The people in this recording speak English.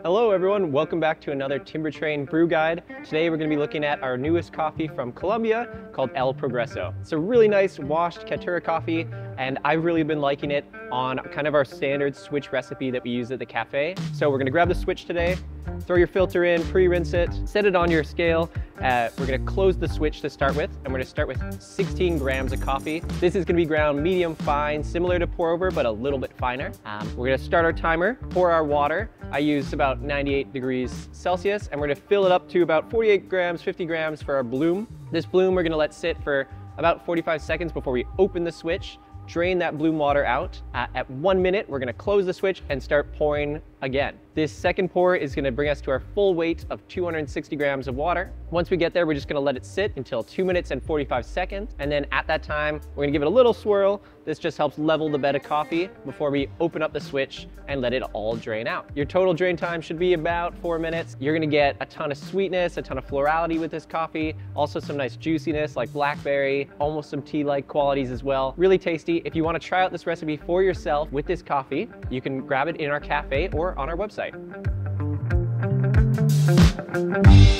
Hello everyone, welcome back to another Timbertrain brew guide. Today we're going to be looking at our newest coffee from Colombia called El Progreso. It's a really nice washed Caturra coffee and I've really been liking it on kind of our standard switch recipe that we use at the cafe. So we're going to grab the switch today, throw your filter in, pre-rinse it, set it on your scale. We're going to close the switch to start with, and we're going to start with 16 grams of coffee. This is going to be ground medium fine, similar to pour over, but a little bit finer. We're going to start our timer, pour our water. I use about 98 degrees Celsius, and we're going to fill it up to about 48 grams, 50 grams for our bloom. This bloom we're going to let sit for about 45 seconds before we open the switch, drain that bloom water out. At 1 minute, we're going to close the switch and start pouring again. This second pour is going to bring us to our full weight of 260 grams of water. Once we get there, we're just going to let it sit until 2 minutes and 45 seconds. And then at that time, we're going to give it a little swirl. This just helps level the bed of coffee before we open up the switch and let it all drain out. Your total drain time should be about 4 minutes. You're going to get a ton of sweetness, a ton of florality with this coffee. Also some nice juiciness like blackberry, almost some tea-like qualities as well. Really tasty. If you want to try out this recipe for yourself with this coffee, you can grab it in our cafe or on our website.